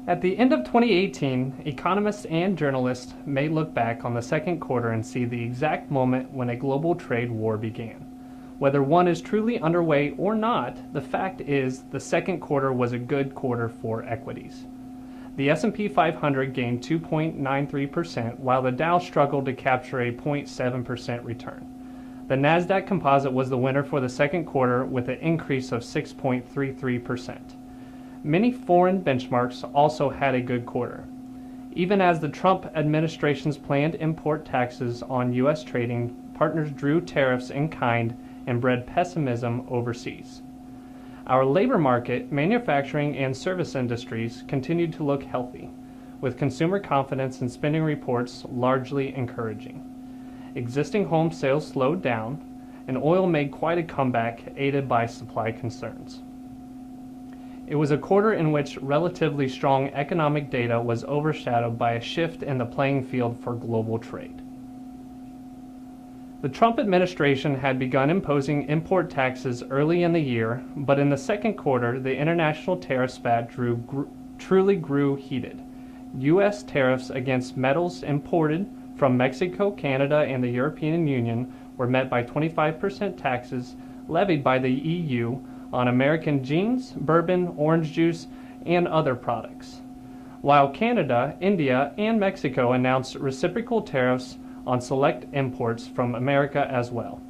At the end of 2018, economists and journalists may look back on the second quarter and see the exact moment when a global trade war began. Whether one is truly underway or not, the fact is the second quarter was a good quarter for equities. The S&P 500 gained 2.93%, while the Dow struggled to capture a 0.7% return. The Nasdaq Composite was the winner for the second quarter with an increase of 6.33%. Many foreign benchmarks also had a good quarter. Even as the Trump administration's planned import taxes on U.S. trading partners drew tariffs in kind and bred pessimism overseas. Our labor market, manufacturing, and service industries continued to look healthy, with consumer confidence and spending reports largely encouraging. Existing home sales slowed down, and oil made quite a comeback, aided by supply concerns. It was a quarter in which relatively strong economic data was overshadowed by a shift in the playing field for global trade. The Trump administration had begun imposing import taxes early in the year, but in the second quarter, the international tariff spat truly grew heated. U.S. tariffs against metals imported from Mexico, Canada, and the European Union were met by 25% taxes levied by the EU on American jeans, bourbon, orange juice, and other products, while Canada, India, and Mexico announced reciprocal tariffs on select imports from America as well.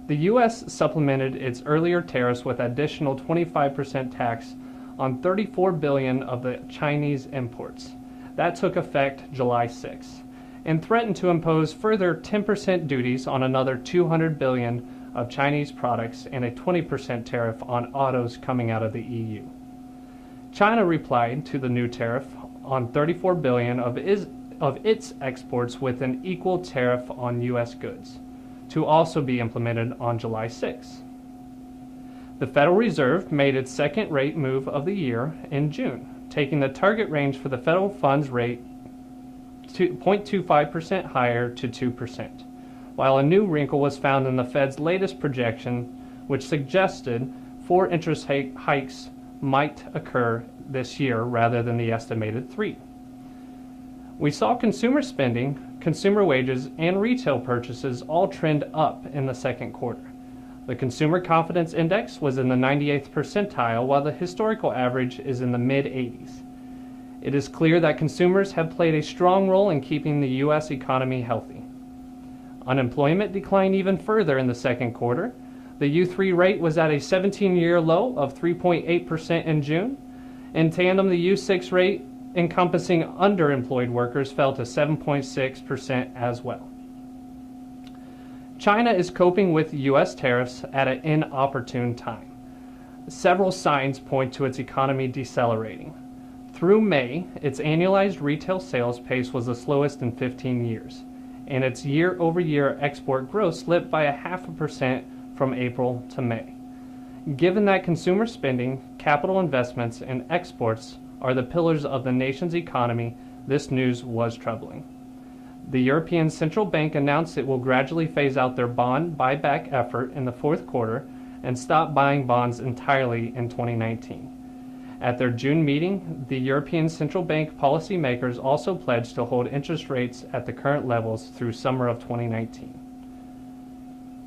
The U.S. supplemented its earlier tariffs with additional 25% tax on $34 billion of the Chinese imports. That took effect July 6, and threatened to impose further 10% duties on another $200 billion of Chinese products and a 20% tariff on autos coming out of the EU. China replied to the new tariff on $34 billion of its exports with an equal tariff on U.S. goods, to also be implemented on July 6. The Federal Reserve made its second rate move of the year in June, taking the target range for the federal funds rate to 0.25% higher to 2%, while a new wrinkle was found in the Fed's latest projection, which suggested 4 interest hikes might occur this year rather than the estimated 3. We saw consumer spending, consumer wages, and retail purchases all trend up in the second quarter. The Consumer Confidence Index was in the 98th percentile, while the historical average is in the mid-80s. It is clear that consumers have played a strong role in keeping the U.S. economy healthy. Unemployment declined even further in the second quarter. The U3 rate was at a 17-year low of 3.8% in June. In tandem, the U6 rate, encompassing underemployed workers, fell to 7.6% as well. China is coping with U.S. tariffs at an inopportune time. Several signs point to its economy decelerating. Through May, its annualized retail sales pace was the slowest in 15 years, and its year-over-year export growth slipped by 0.5% from April to May. Given that consumer spending, capital investments, and exports are the pillars of the nation's economy, this news was troubling. The European Central Bank announced it will gradually phase out their bond buyback effort in the fourth quarter and stop buying bonds entirely in 2019. At their June meeting, the European Central Bank policymakers also pledged to hold interest rates at the current levels through summer of 2019.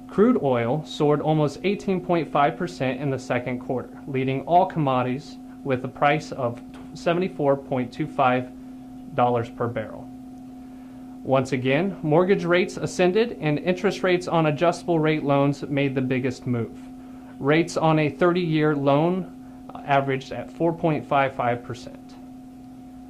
Crude oil soared almost 18.5% in the second quarter, leading all commodities with a price of $74.25 per barrel. Once again, mortgage rates ascended and interest rates on adjustable rate loans made the biggest move. Rates on a 30-year loan averaged at 4.55%.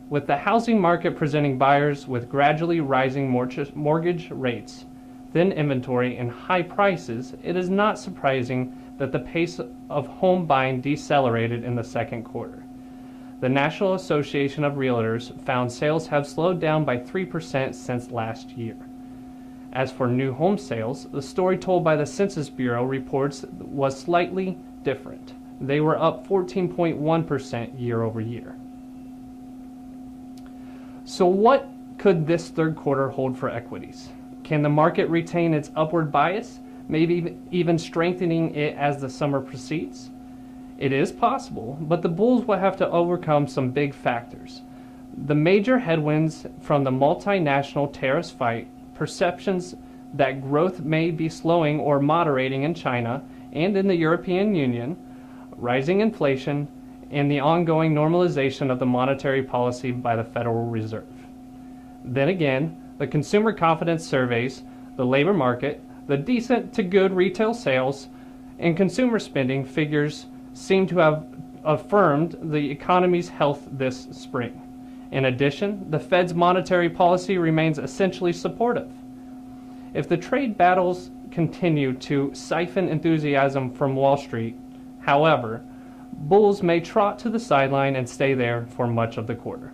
With the housing market presenting buyers with gradually rising mortgage rates, thin inventory, and high prices, it is not surprising that the pace of home buying decelerated in the second quarter. The National Association of Realtors found sales have slowed down by 3% since last year. As for new home sales, the story told by the Census Bureau reports was slightly different. They were up 14.1% year over year. So what could this third quarter hold for equities? Can the market retain its upward bias, maybe even strengthening it as the summer proceeds? It is possible, but the bulls will have to overcome some big factors. The major headwinds from the multinational tariffs fight, perceptions that growth may be slowing or moderating in China and in the European Union, rising inflation, and the ongoing normalization of the monetary policy by the Federal Reserve. Then again, the consumer confidence surveys, the labor market, the decent to good retail sales, and consumer spending figures seem to have affirmed the economy's health this spring. In addition, the Fed's monetary policy remains essentially supportive. If the trade battles continue to siphon enthusiasm from Wall Street, however, bulls may trot to the sideline and stay there for much of the quarter.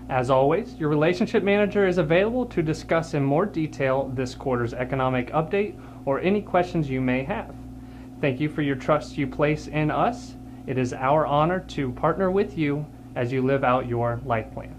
As always, your relationship manager is available to discuss in more detail this quarter's economic update or any questions you may have. Thank you for your trust you place in us. It is our honor to partner with you as you live out your life plan.